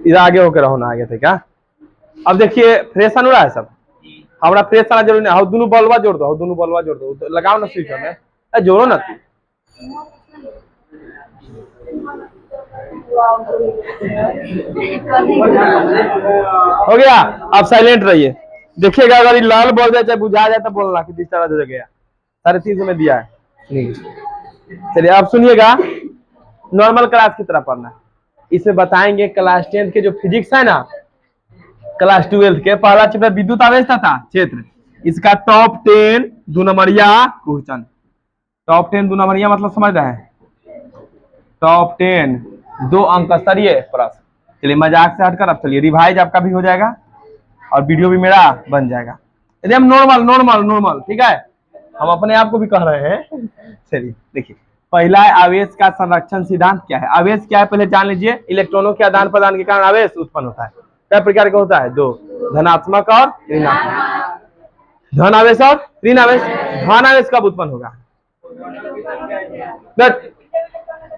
इधर आगे होकर रहो ना, आगे थे क्या। अब देखिए फ्रेश हो रहा है सब, हमारा फ्रेश आना जरूरी नहीं। दोनों बल्बा जोड़ दो, दोनों बल्बा जोड़ दो, लगाओ ना स्विच में, जोड़ो ना तू। हो गया, आप साइलेंट रहिए। देखिएगा अगर ये लाल बोल जाए चाहे बुझा जाए तो बोलना कि डिस्चार्ज हो गया। 3:30 में दिया है। चलिए आप सुनिएगा, नॉर्मल क्लास की तरह पढ़ना। इसमें बताएंगे क्लास 10 के जो फिजिक्स है ना, क्लास 12 के पहला चैप्टर विद्युत आवेश था क्षेत्र, इसका टॉप 10 2 नंबरिया क्वेश्चन। टॉप 10 2 नंबरिया मतलब समझ रहे हैं, टॉप 10 2 अंक स्तरीय प्रश्न। चलिए मजाक से हटकर अब चलिए रिवाइज आपका भी हो जाएगा और वीडियो भी मेरा बन जाएगा। एकदम नॉर्मल नॉर्मल नॉर्मल, ठीक है, हम अपने आप को भी कह रहे हैं। चलिए देखिए, पहला है आवेश का संरक्षण सिद्धांत क्या है। आवेश क्या है पहले जान लीजिए। इलेक्ट्रॉनों के आदान प्रदान के कारण आवेश उत्पन्न होता है। क्या प्रकार का होता है? 2, धनात्मक और ऋणात्मक। धन आवेश और ऋण आवेश। धन आवेश कब उत्पन्न होगा?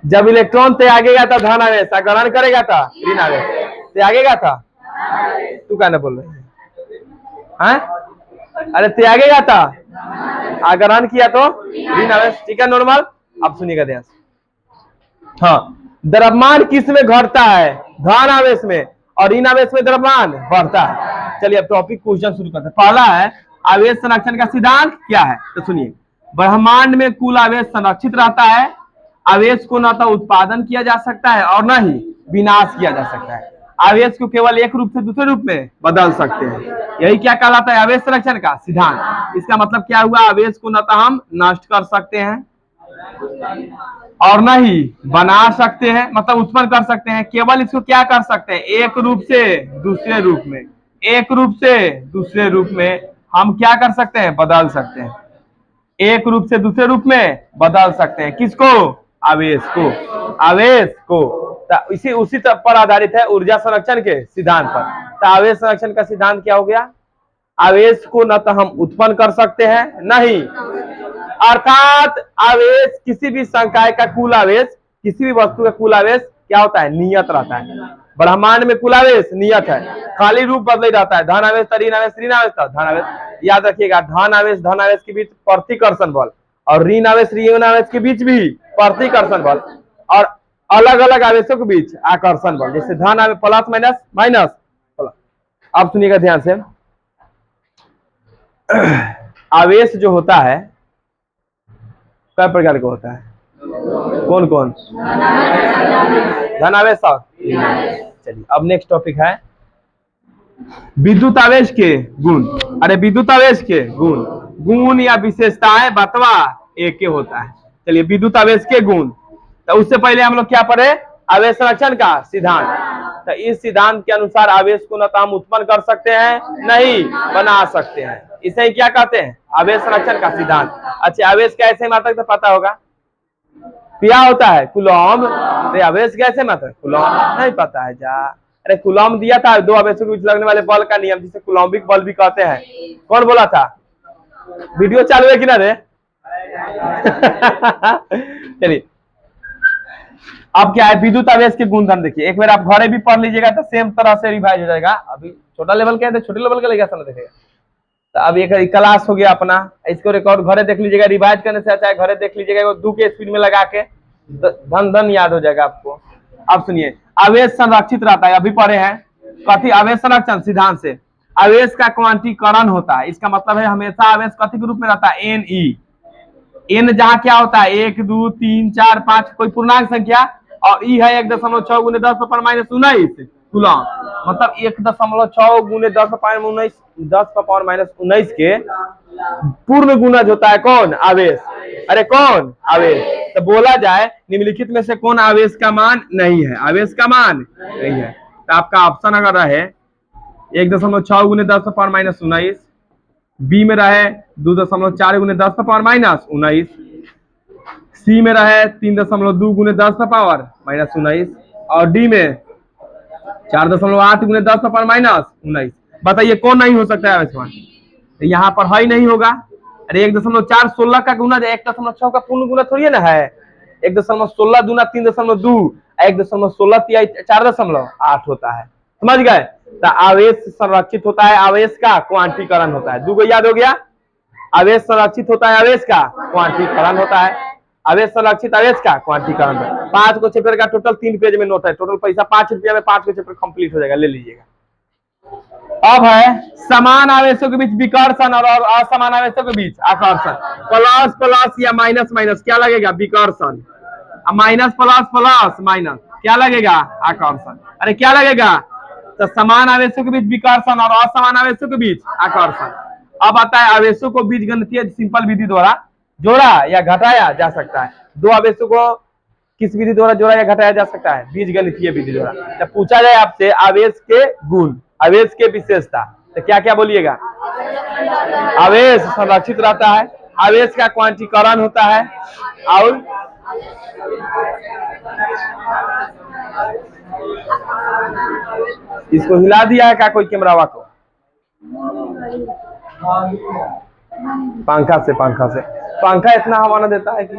जब इलेक्ट्रॉन त्यागेगा था धन आवेश, ग्रहण करेगा था ऋण आवेश। त्यागेगा था, तू क्या बोल रहे हैं? अरे त्यागेगा था, ग्रहण किया तो ऋण आवेश। ठीक है नॉर्मल। अब सुनिएगा ध्यान से। हाँ, द्रव्यमान किस में घटता है? धन आवेश में, और ऋण आवेश में द्रव्यमान बढ़ता है। चलिए अब टॉपिक क्वेश्चन शुरू करते हैं। पहला है आवेश संरक्षण का सिद्धांत क्या है, तो सुनिए। ब्रह्मांड में कुल आवेश संरक्षित रहता है। आवेश को न तो उत्पादन किया जा सकता है और न ही विनाश किया जा सकता है। आवेश को केवल एक रूप से दूसरे रूप में बदल सकते हैं। यही क्या कहलाता है? आवेश संरक्षण का सिद्धांत। इसका मतलब क्या हुआ? आवेश को न तो हम नष्ट कर सकते हैं और न ही बना सकते हैं, मतलब उत्पन्न कर सकते हैं। केवल इसको क्या कर सकते हैं? एक रूप से दूसरे रूप में, एक रूप से दूसरे रूप में हम क्या कर सकते हैं? बदल सकते हैं। एक रूप से दूसरे रूप में बदल सकते हैं। किसको? आवेश को। आवेश को इसी उसी पर आधारित है ऊर्जा संरक्षण के सिद्धांत पर। तो आवेश संरक्षण का सिद्धांत क्या हो गया? आवेश को न तो हम उत्पन्न कर सकते हैं, नहीं, अर्थात आवेश किसी भी संकाय का कुल आवेश, किसी भी वस्तु का कुल आवेश क्या होता है? नियत रहता है। ब्रह्मांड में कुल आवेश नियत है, खाली रूप बदल रहता है। धन आवेश ऋण आवेश, ऋण आवेश धन आवेश। याद रखिएगा, धन आवेश के बीच प्रतिकर्षण बल और ऋण आवेश के बीच भी प्रतिकर्षण बल, और अलग अलग आवेशों के बीच आकर्षण बल। जैसे धन आवेश प्लस माइनस माइनस प्लस। अब सुनिएगा ध्यान से, आवेश जो होता है कई प्रकार का होता है? कौन कौन? धन आवेश और। चलिए अब नेक्स्ट टॉपिक है विद्युत आवेश के गुण। अरे विद्युत आवेश के गुण, गुण या विशेषताएं बतवा एक के होता है। चलिए विद्युत आवेश के गुण, तो उससे पहले हम लोग क्या पढ़े? आवेश संरक्षण का सिद्धांत। तो इस सिद्धांत के अनुसार आवेश को न तो हम उत्पन्न कर सकते हैं, नहीं बना सकते हैं। इसे क्या कहते हैं? आवेश संरक्षण का सिद्धांत। अच्छा, आवेश कैसे मात्रक तो पता होगा, क्या होता है? कूलॉम। आवेश कैसे मात्रक? कूलॉम। नहीं पता है जा? अरे कूलॉम दिया था, 2 आवेशों के बीच लगने वाले बल का नियम, जिसे कूलॉम्बिक बल भी कहते हैं। कौन बोला था? वीडियो चालू है कि ना रे? चलिए अब क्या है विद्युत आवेश के गुणधर्म देखिए। एक बार आप घरे भी पढ़ लीजिएगा तो सेम तरह से रिवाइज हो जाएगा। अभी छोटा लेवल के है तो छोटे लेवल का लेगा सामने देखेगा। तो अब एक क्लास हो गया अपना, इसको रिकॉर्ड घरे देख लीजिएगा। रिवाइज करने से अच्छा है घरे देख लीजिएगा, 2 के स्पीड में लगा के धन धन याद हो जाएगा आपको। अब सुनिए, आवेश संरक्षित रहता है, अभी पढ़े हैं कथी? आवेश संरक्षण सिद्धांत से आवेश का क्वांटीकरण होता है। इसका मतलब है हमेशा आवेश कथी के रूप में रहता है? N E. एन जहाँ क्या होता है? 1 2 3 4 5 कोई पूर्णांक संख्या, और ई है 1.6 × 10⁻⁹ कूलॉम। मतलब 1.6 × 10⁻⁹ के पूर्ण गुणज होता है कौन? आवेश। अरे कौन? आवेश। तो बोला जाए निम्नलिखित में से कौन आवेश का मान नहीं है? आवेश का मान नहीं है। तो आपका ऑप्शन अगर रहे 1.6 × 10⁻⁹, बी में रहे 2.4 × 10⁻⁹, सी में रहे 3.2 × 10⁻⁻⁹, और डी में 4.8 × 10⁻⁻⁹। बताइए कौन नहीं हो सकता है आवेश मान? यहाँ पर है ही नहीं होगा, अरे 1.4 16 का गुना 1.6 का पूर्ण गुना थोड़ी है ना है। 1.16 दूना 3.2, 1.16 तिहाई 4.8 होता है। समझ गए? तो आवेश संरक्षित होता है, आवेश का क्वांटीकरण होता है। 2 याद हो गया। आवेश संरक्षित होता है, आवेश का क्वांटीकरण होता है। आवेश संरक्षित, आवेश का क्वांटीकरण। 5 को चैप्टर का टोटल 3 पेज में नोट है। टोटल पैसा 5 रुपया में 5 को चैप्टर कंप्लीट हो जाएगा, ले लीजिएगा। अब है समान आवेशों के बीच विकर्षण और असमान आवेशों के बीच आकर्षण। प्लस प्लस या माइनस माइनस क्या लगेगा? विकर्षण। माइनस प्लस प्लस माइनस क्या लगेगा? आकर्षण। अरे क्या लगेगा? तो समान आवेशों के बीच विकर्षण और असमान आवेशों के बीच आकर्षण। अब आता है आवेशों को बीजगणितीय सिंपल विधि द्वारा जोड़ा या घटाया जा सकता है। 2 आवेशों को किस विधि द्वारा जोड़ा या घटाया जा सकता है? बीजगणितीय विधि द्वारा। जब पूछा जाए आपसे आवेश के गुण, आवेश के विशेषता, तो क्या क्या बोलिएगा? आवेश संरक्षित रहता है, आवेश का क्वांटीकरण होता है, और इसको हिला दिया है क्या कोई कैमरावा को? पंखा से पंखा इतना हवा न देता है कि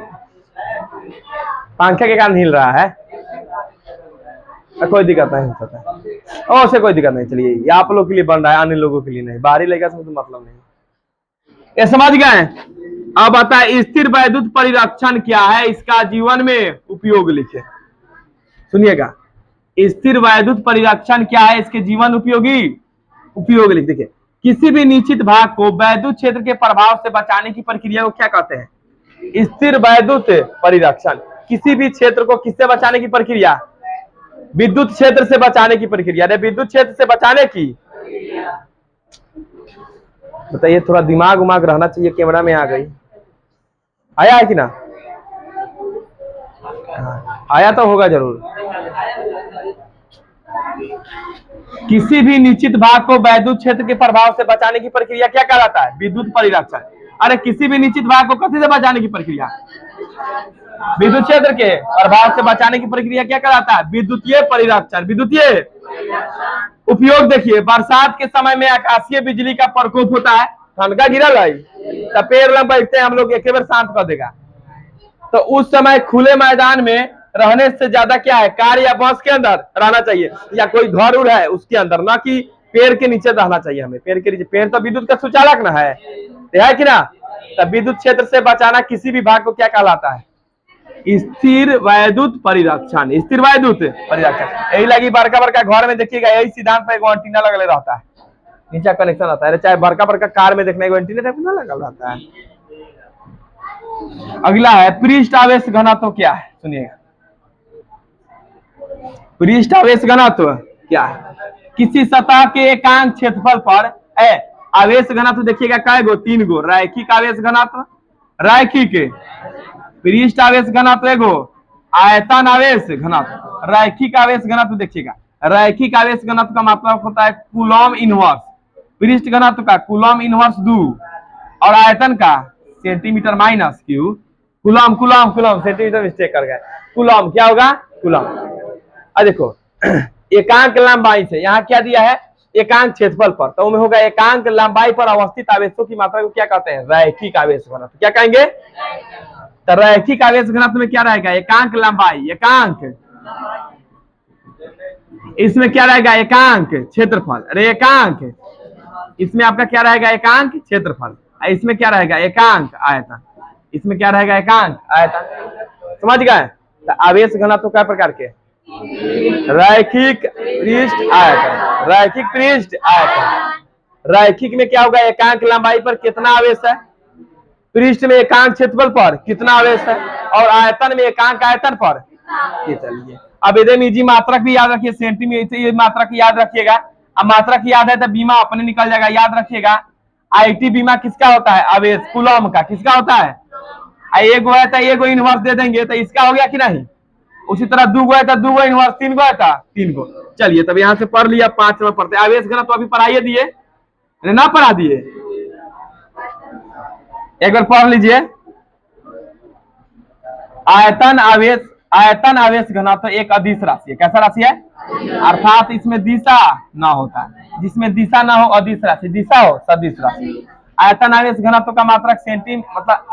पंखे के कारण हिल रहा है। कोई दिक्कत नहीं होता है, और से कोई दिक्कत नहीं। चलिए ये आप लोग के लिए बन रहा है, अन्य लोगों के लिए नहीं। बाहरी लगा से तो मतलब नहीं। ये समझ गए? अब आता है स्थिर वैद्युत परिरक्षण क्या है, इसका जीवन में उपयोग लिखे। सुनिएगा, स्थिर वैद्युत परिरक्षण क्या है, इसके जीवन उपयोग लिख। देखिए, किसी भी निश्चित भाग को वैद्युत क्षेत्र के प्रभाव से बचाने की प्रक्रिया को क्या कहते हैं? स्थिर वैद्युत परिरक्षण। किसी भी क्षेत्र को किससे बचाने की प्रक्रिया? विद्युत क्षेत्र से बचाने की प्रक्रिया। विद्युत क्षेत्र से बचाने की, बताइए, थोड़ा दिमाग उमाग रहना चाहिए। कैमरा में आ गई, आया है कि ना? आया तो होगा जरूर। किसी भी निश्चित भाग को वैद्युत क्षेत्र के प्रभाव से बचाने की प्रक्रिया क्या कहलाता है? विद्युत परिरक्षण। अरे किसी भी निश्चित भाग को किसी से बचाने की प्रक्रिया? विद्युत क्षेत्र के प्रभाव से बचाने की प्रक्रिया क्या कहलाता है? विद्युतीय परिरक्षण। विद्युतीय उपयोग। देखिए, बरसात के समय में आकाशीय बिजली का प्रकोप होता है, ठनका गिरा लाई तो पेड़ लग बैठते हैं हम लोग, एक बार शांत कर देगा। तो उस समय खुले मैदान में रहने से ज्यादा क्या है, कार या बस के अंदर रहना चाहिए, या कोई घर उड़ है उसके अंदर, ना कि पेड़ के नीचे रहना चाहिए हमें। पेड़ के नीचे, पेड़ तो विद्युत का सुचालक ना है कि ना? तब विद्युत क्षेत्र से बचाना किसी भी भाग को क्या कहलाता है? स्थिर वैद्युत परिरक्षण। स्थिर वैद्युत परिरक्षण। यही लगी बड़का बड़का घर में देखिएगा, यही सिद्धांत पर एगो एंटीना लगले रहता है, नीचे कनेक्शन रहता है। चाहे बड़का बड़का कार में देखने को एंटीना टाइप ना लगा रहता है। अगला है पृष्ठ आवेश घनत्व क्या है? सुनिएगा, पृष्ठ आवेश घनत्व क्या है? किसी सतह के एकांक क्षेत्रफल पर आवेश घनत्व देखिएगा कै गो? 3 गो। रैखिक आवेश घनत्व, रैखिक पृष्ठ आवेश घनत्व एगो, आयतन आवेश घनत्व, रैखिक आवेश घनत्व। देखिएगा, रैखिक आवेश घनत्व का मतलब होता है कूलम इनवर्स। पृष्ठ घनत्व का कूलम इनवर्स 2, और आयतन का centimetre minus Q. Coulomb coulomb coulomb, centimetre mistake कर गए। कूलम क्या होगा? कूलम। अब देखो, एकांक लंबाई से यहाँ क्या दिया है? एकांक क्षेत्रफल पर, तो उनमें होगा एकांक लंबाई पर अवस्थित आवेशों की मात्रा को क्या कहते हैं? रैखिक आवेश घनत्व। क्या कहेंगे? तो रैखिक आवेश घनत्व में क्या रहेगा? एकांक लंबाई, एकांक, इसमें क्या रहेगा? एकांक क्षेत्रफल। अरे एकांक, इसमें आपका क्या रहेगा? एकांक क्षेत्रफल। इसमें क्या रहेगा? एकांक आयतन। इसमें क्या रहेगा? एकांक आयतन। समझ गए? तो आवेश घनत्व क्या प्रकार के? रैखिक पृष्ठ आयतन, रैखिक पृष्ठ आयतन। रैखिक में क्या होगा? एकांक लंबाई पर कितना आवेश है, पृष्ठ में एकांक क्षेत्रफल पर कितना आवेश है, और आयतन में एकांक आयतन पर। ये चलिए, अब इधर निजी मात्रक भी याद रखिए, सेंटीमीटर ये मात्रक याद रखिएगा। अब मात्रक याद है तो बीमा अपने निकल जाएगा, याद रखिएगा। आईटी बीमा किसका होता है? आवेश कूलम का। किसका होता है? एक गो है तो एक गो इनवर्स दे देंगे, तो इसका हो गया कि नहीं? उसी तरह 2 गो है तो 2 गो इनवर्स, 3 गो है तो 3 गो। चलिए, तब यहाँ से पढ़ लिया, 5 में पढ़ते। आवेश घनत्व तो अभी पढ़ाइए दिए ना? पढ़ा दिए? एक बार पढ़ लीजिए। आयतन आवेश घनत्व एक अदिश राशि है। कैसा राशि है? अर्थात इसमें दिशा ना होता है, जिसमें दिशा ना हो अदिश राशि, दिशा हो सदिश राशि। आयतन आवेश घनत्व का मात्रक सेंटी मतलब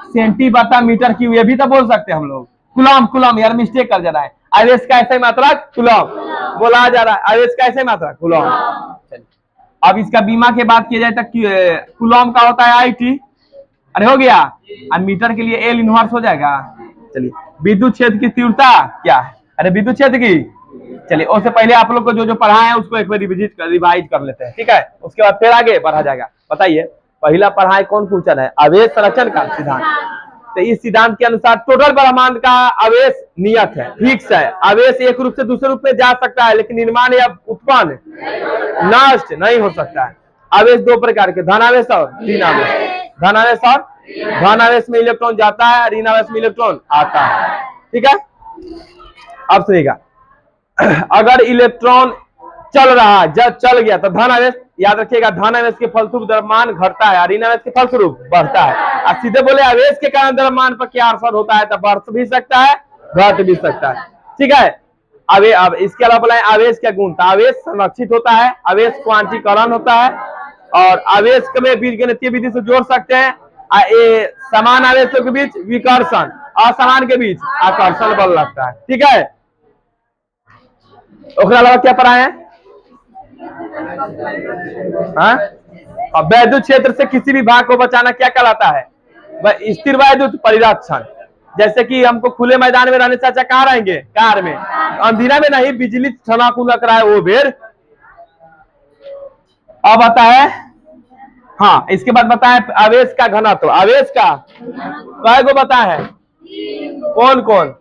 सेंटी बटा मीटर क्यूब, ये भी तो बोल सकते हैं हम लोग। कूलम, कूलम यार मिस्टेक कर जा रहा है। आवेश का ऐसा ही मात्रक कूलम बोला जा रहा है, आवेश का ऐसा ही मात्रक कूलम। चलिए अब इसका बीमा के बात किया जाए तो कूलम का होता है IT, अरे हो गया, और मीटर के लिए L इनवर्स हो जाएगा। चलिए विद्युत क्षेत्र की तीव्रता क्या है, अरे विद्युत क्षेत्र की, चलिए उससे पहले आप लोग को जो जो पढ़ा है उसको एक बार रिवाइज कर लेते हैं, ठीक है, उसके बाद फिर आगे बढ़ा जाएगा। बताइए पहला पढ़ाई कौन क्वेश्चन है, आवेश संरक्षण का सिद्धांत। तो इस सिद्धांत के अनुसार टोटल ब्रह्मांड का आवेश नियत है, फिक्स है। आवेश एक रूप से दूसरे रूप में जा सकता है लेकिन निर्माण या उत्पन्न नष्ट नहीं हो सकता है। आवेश दो प्रकार के, धनावेश और ऋण आवेश। धनावेश और धन आवेश में इलेक्ट्रॉन जाता है, ऋण आवेश में इलेक्ट्रॉन आता है, ठीक है। अब सुनिएगा, अगर इलेक्ट्रॉन चल रहा है, जब चल गया तो धन आवेश, याद रखिएगा धन आवेश के फलस्वरूप द्रव्यमान घटता है, ऋण आवेश के फलस्वरूप बढ़ता है। अब सीधे बोले आवेश के कारण द्रव्यमान पर क्या असर होता है, तो बढ़ भी सकता है घट भी सकता है, ठीक है। अब इसके अलावा बोला आवेश क्या गुण, तो आवेश संरक्षित होता है, आवेश क्वांटीकरण होता है, और आवेश को में बीजगणितीय विधि से जोड़ सकते हैं। समान आवेशों के बीच विकर्षण, असमान के बीच आकर्षण बल लगता है, ठीक है। उसके अलावा क्या पढ़ा है, वैद्युत क्षेत्र से किसी भी भाग को बचाना क्या कहलाता है, स्थिर वैद्युत परिरक्षण। जैसे कि हमको खुले मैदान में रहने से अच्छा कहाँ रहेंगे, कार में, अंधेरा में नहीं, बिजली ठनक उनक रहा है वो बेर। अब आता है, हाँ इसके बाद बताए आवेश का घनत्व, आवेश का कई को बता है, कौन कौन,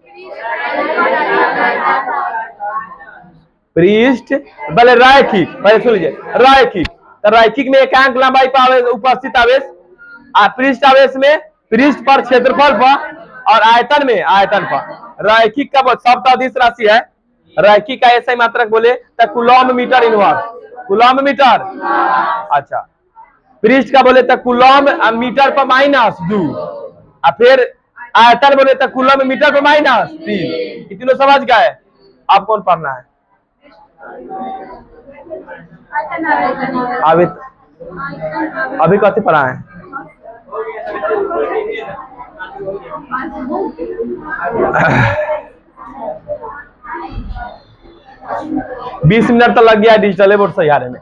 पृष्ठ भले रैखिक, पहले सुन लीजिए रैखिक, तो रैखिक में एकांक लंबाई पर उपस्थित आवेश, पृष्ठ आवेश में पृष्ठ पर क्षेत्रफल पर, और आयतन में आयतन पर। रैखिक का शब्द अदिश राशि है, रैखिक का ऐसा ही मात्रक बोले तो coulomb metre inverse, coulomb metre, अच्छा पृष्ठ का बोले तो कूलम मीटर पर -2, और फिर आयतन बोले तो कूलम मीटर पर -3। इतने समझ गए, आप कौन पढ़ना है, अभी कथी पढ़ा है, बीस मिनट तो लग गया डिजिटल बोर्ड सैयारे में।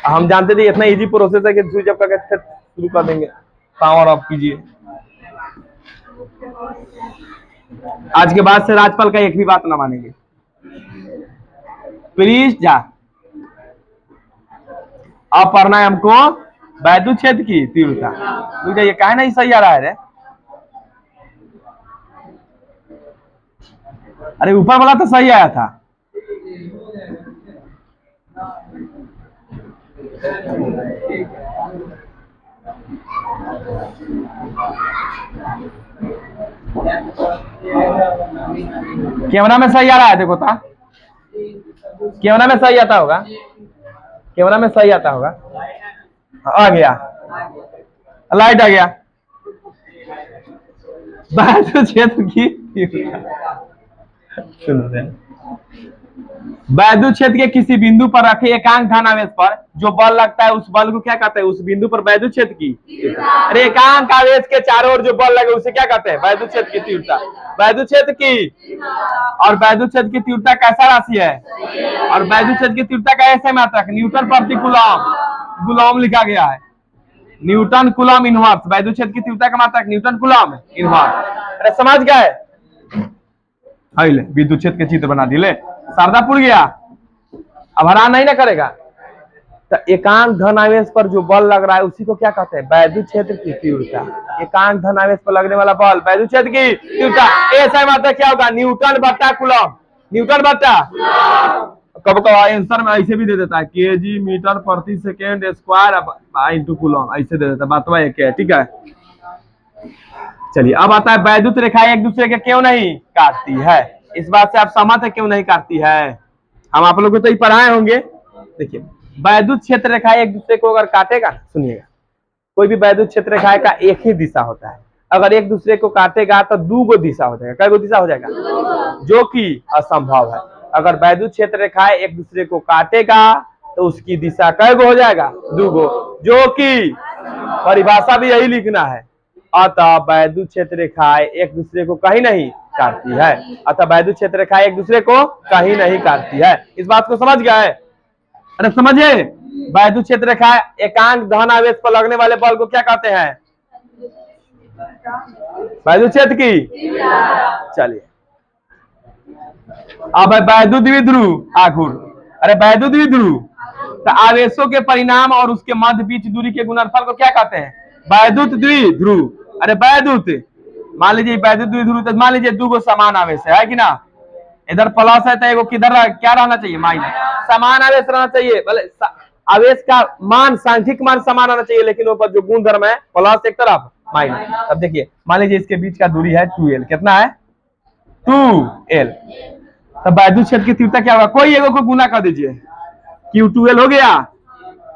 हम जानते थे इतना इजी प्रोसेस है कि स्विच ऑफ करके फिर शुरू कर देंगे, पावर ऑफ कीजिए। आज के बाद से राजपाल का एक भी बात ना मानेंगे। प्लीज जा, अब पढ़ना है हमको वैद्युत क्षेत्र की तीव्रता। ये काहे नहीं सही आ रहा है रे, अरे ऊपर वाला तो सही आया था। कैमरा में सही आ रहा है, देखो था कैमरा में सही आता होगा, कैमरा में सही आता होगा, आ गया लाइट आ गया। वैद्युत क्षेत्र की वैद्युत क्षेत्र के किसी बिंदु पर रखे एकांक धनावेश पर जो बल लगता है उस बल को क्या कहते हैं, उस बिंदु पर वैद्युत क्षेत्र की, अरे एकांक आवेश के चारों ओर जो बल लगे उसे क्या कहते हैं, वैद्युत क्षेत्र की तीव्रता। वैद्युत क्षेत्र की, और वैद्युत क्षेत्र की तीव्रता कैसा राशि है, और वैद्युत क्षेत्र की तीव्रता का ऐसे मात्रक न्यूटन प्रति कूलम, कूलम लिखा गया है, न्यूटन कूलम इनवर्स। वैद्युत क्षेत्र की तीव्रता का मात्रक न्यूटन कूलम इनवर्स। अरे समझ गए, विद्युत क्षेत्र के चित्र बना दिले, शारदा पुर गया, अब हरान नहीं ना करेगा। तो एकांक धनावेश पर जो बल लग रहा है उसी को क्या कहते हैं, वैद्युत क्षेत्र की तीव्रता। एकांक धनावेश पर लगने वाला बल वैद्युत क्षेत्र की तीव्रता, ऐसा मात्रक क्या होगा, न्यूटन बट्टा कूलम, न्यूटन बट्टा, कब कब आंसर में ऐसे भी दे देता है केजी मीटर प्रति सेकेंड स्क्वायर इंटू कूलम, ऐसे दे देता है, बात एक है, ठीक है। चलिए अब आता है वैद्युत रेखाएं एक दूसरे के क्यों नहीं काटती है, इस बात से आप सहमत है क्यों नहीं काटती है, हम आप लोग को तो ही पढ़ाए होंगे। देखिए वैद्युत क्षेत्र रेखाएं एक दूसरे को अगर काटेगा, सुनिएगा कोई भी वैद्युत क्षेत्र रेखाएं का एक ही दिशा होता है, अगर एक दूसरे को काटेगा तो दो गो दिशा हो जाएगा, कई गो दिशा हो जाएगा, जो कि असंभव है। अगर वैद्युत क्षेत्र रेखाएं एक दूसरे को काटेगा तो उसकी दिशा कै गो हो जाएगा? 2 गो, जो कि परिभाषा भी यही लिखना है। अतः वैद्युत क्षेत्र रेखाएं एक दूसरे को कहीं नहीं काटती है। अतः वैद्युत क्षेत्र रेखाएं एक दूसरे को कहीं नहीं काटती है। इस बात को समझ गए? अरे समझे? वैद्युत क्षेत्र रेखाएं एकांक धन आवेश पर लगने वाले बल को क्या कहते हैं? वैद्युत क्षेत्र की। चलिए अब वैद्युत द्विध्रुव आघूर्ण। अरे वैद्युत द्विध्रुव तो आवेशों के परिणाम और उसके मध्य बीच दूरी के गुणनफल को क्या कहते हैं? वैद्युत द्विध्रुव। अरे वैद्युत, मान लीजिए वैद्युत द्विध्रुव, तो मान लीजिए 2 गो समान आवेश है कि ना? इधर प्लस है तो एगो किधर क्या रहना चाहिए? माइनस। समान आवेश रहना चाहिए, भले आवेश का मान सांख्यिक मान समान आना चाहिए, लेकिन ऊपर जो गुण धर्म है प्लस एक तरफ माइनस। अब देखिए मान लीजिए इसके बीच का दूरी है 2l। कितना है? 2l। तब वैद्युत क्षेत्र की तीव्रता क्या होगा? कोई एगो को गुना कर दीजिए, क्यों 2l हो गया?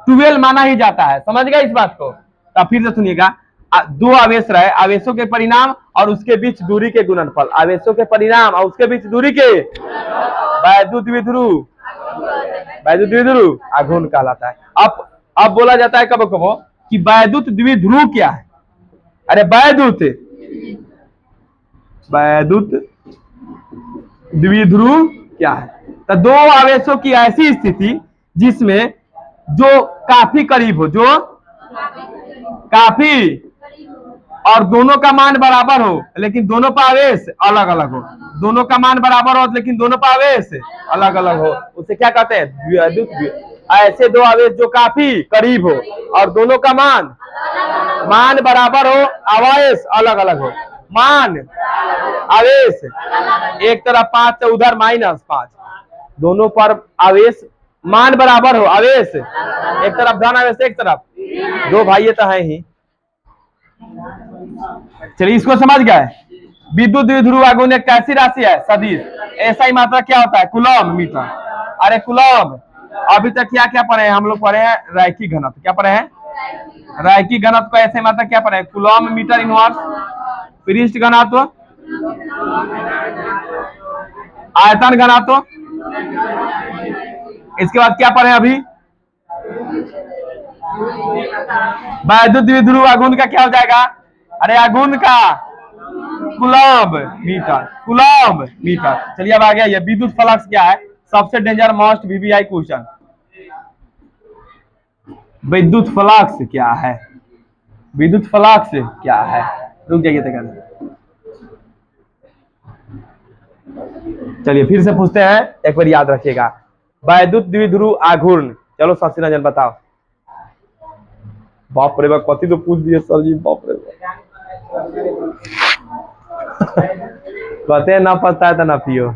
2l माना ही जाता है। समझ गए इस बात को? तब फिर से सुनिएगा, 2 आवेश रहे, आवेशों के परिणाम और उसके बीच दूरी के गुणनफल, आवेशों के परिणाम और उसके बीच दूरी के वैद्युत द्विध्रुव, वैद्युत द्विध्रुव आघूर्ण कहलाता है। अब बोला जाता है कबो कबो कि वैद्युत द्विध्रुव क्या है? अरे वैद्युत द्विध्रुव क्या है? तो 2 आवेशों की ऐसी स्थिति जिसमें जो काफी करीब हो, जो काफी और दोनों का मान बराबर हो लेकिन दोनों पर आवेश अलग अलग हो, दोनों का मान बराबर हो लेकिन दोनों पर आवेश अलग अलग हो, उसे क्या कहते हैं? द्विध्रुव। ऐसे 2 आवेश जो काफी करीब हो और दोनों का मान बराबर हो, आवेश अलग अलग हो, मान आवेश एक तरफ 5 तो उधर -5, दोनों पर आवेश मान बराबर हो, आवेश एक तरफ धन आवेश एक तरफ, 2 भाई तो है ही। चलिए इसको समझ गए। विद्युत द्विध्रुव आघूर्ण एक कैसी राशि है? सदिश। ऐसा ही मात्रा क्या होता है? Coulomb metre. अरे कूलम, अभी तक क्या क्या पढ़े हैं हम लोग? पढ़े हैं रैखिक घनत्व। क्या पढ़े हैं? रैखिक घनत्व को ऐसे मात्रा क्या पढ़े हैं? Coulomb metre inverse. पृष्ठ घनत्व, आयतन घनत्व। इसके बाद क्या पढ़े अभी? वैद्युत द्विध्रुव आघूर्ण का क्या हो जाएगा? अरे आघूर्ण का कूलम मीटर, कूलम मीटर। चलिए अब आ गया ये विद्युत फ्लक्स क्या है? सबसे डेंजर मोस्ट वीवीआई क्वेश्चन। विद्युत फ्लक्स क्या है? विद्युत फ्लक्स क्या है? रुक जाइए तक। चलिए फिर से पूछते हैं, एक बार याद रखिएगा। वैद्युत द्विध्रुव आघूर्ण, चलो शशिना जन बताओ। बाप रे बाप, कथी तो पूछ दिए सर जी, बाप रे बाप। कहते हैं ना पता है तो ना पियो।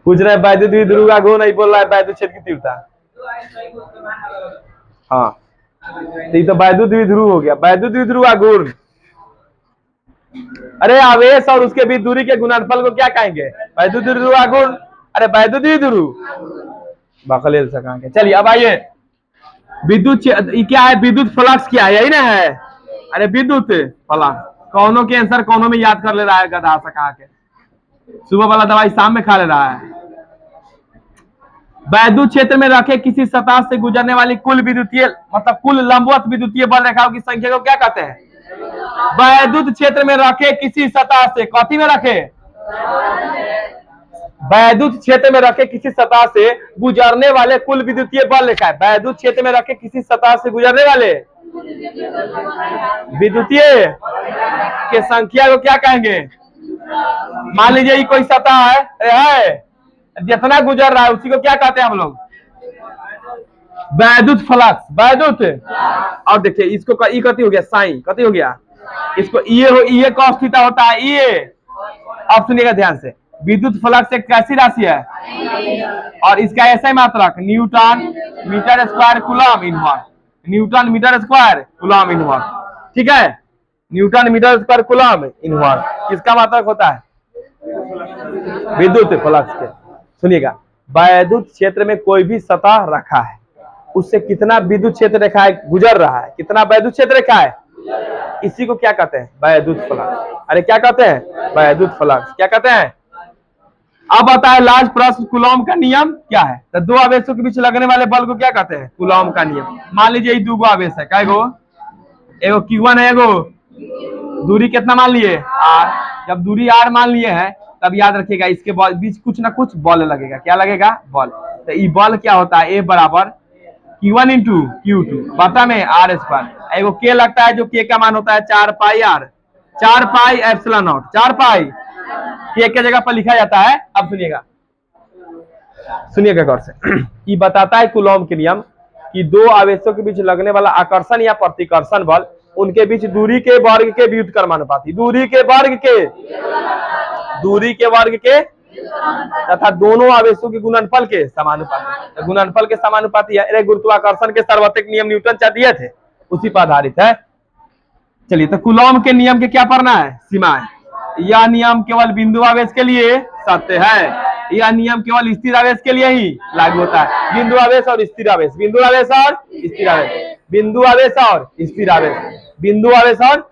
पूछ रहे वैद्युत द्विध्रुव आघूर्ण, नहीं बोल रहा है वैद्युत क्षेत्र की तीव्रता। हाँ तो ये तो वैद्युत द्विध्रुव हो गया। वैद्युत द्विध्रुव आघूर्ण, अरे आवेश और उसके बीच दूरी के गुणनफल को क्या कहेंगे? वैद्युत द्विध्रुव आघूर्ण। अरे वैद्युत द्विध्रुव बकलेल से कहेंगे। चलिए अब आइए, विद्युत क्या है? विद्युत फ्लक्स क्या है? यही ना है। अरे विद्युत फ्लक्स, कौनों के आंसर कौनों में याद कर ले रहा है गधा सा कहा के। सुबह वाला दवाई शाम में खा ले रहा है। वैद्युत क्षेत्र में रखे किसी सतह से गुजरने वाली कुल विद्युतीय मतलब कुल लंबवत विद्युतीय बल रेखाओं की संख्या को क्या कहते हैं? वैद्युत क्षेत्र में रखे किसी सतह से, कथी में रखे? वैद्युत क्षेत्र में रखे किसी सतह से गुजरने वाले कुल विद्युतीय बल रेखा है। वैद्युत क्षेत्र में रखे किसी सतह से गुजरने वाले विद्युतीय के संख्या को क्या कहेंगे? मान लीजिए ये कोई सतह है, जितना गुजर रहा है उसी को क्या कहते हैं हम लोग? वैद्युत फ्लक्स, वैद्युत। और देखिए इसको कथी हो गया? साइन, कथी हो गया? इसको ये cos थीटा होता है ये। अब सुनिएगा ध्यान से, विद्युत फ्लक्स एक कैसी राशि है? और इसका ऐसा मात्रक newton metre square coulomb inverse, newton metre square coulomb inverse. ठीक है, newton metre square coulomb inverse किसका मात्रक होता है? विद्युत फ्लक्स के। सुनिएगा, वैद्युत क्षेत्र में कोई भी सतह रखा है, उससे कितना विद्युत क्षेत्र रेखा गुजर रहा है, कितना वैद्युत क्षेत्र रेखा है, इसी को क्या कहते हैं? वैद्युत फ्लक्स। अरे क्या कहते हैं? वैद्युत फ्लक्स। क्या कहते हैं? अब आता है लास्ट प्रश्न, कूलॉम का नियम क्या है? तो दो आवेशों के बीच लगने वाले बल को क्या कहते हैं? कूलॉम का नियम। मान लीजिए ये दो आवेश है, क्या गो? एगो Q1 है, एगो दूरी कितना मान लिए? R। जब दूरी R मान लिए है तब याद रखिएगा इसके बीच कुछ ना कुछ बल लगेगा। क्या लगेगा? बल। तो ये बल क्या होता है? ए बराबर Q1 इंटू Q2 बटा में R स्क्वायर। एगो K लगता है, जो K का मान होता है 4 पाई R, 4 pi epsilon not, 4 pi K के जगह पर लिखा जाता है। अब सुनिएगा, सुनिएगा गौर से। ये बताता है कूलॉम के नियम कि दो आवेशों के बीच लगने वाला आकर्षण या प्रतिकर्षण बल उनके बीच दूरी के वर्ग के व्युत्क्रमानुपाती, दूरी के वर्ग के तथा दोनों आवेशों के गुणनफल के समानुपाती। गुणनफल के समानुपाती है। गुरुत्वाकर्षण के सार्वत्रिक नियम न्यूटन चाह दिए थे, उसी पर आधारित है। चलिए, तो कूलॉम के नियम के क्या पढ़ना है? सीमाएं। यह नियम केवल बिंदु आवेश के लिए सत्य है। यह नियम केवल स्थिर आवेश के लिए ही लागू होता है। बिंदु आवेश और स्थिर आवेश, बिंदु आवेश और स्थिर आवेश, बिंदु आवेश और स्थिर आवेश, बिंदु आवेश और।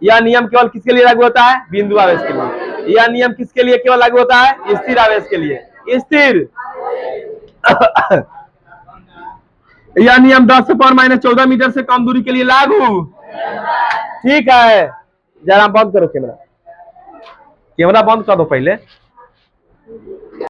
यह नियम केवल किसके लिए लागू होता है? बिंदु आवेश के लिए। यह नियम किसके लिए केवल लागू होता है? स्थिर आवेश के लिए। स्थिर। यह नियम 10 से पावर माइनस 14 मीटर से कम दूरी के लिए लागू। ठीक है, जरा बंद करो कैमरा, कैमरा बंद कर दो पहले।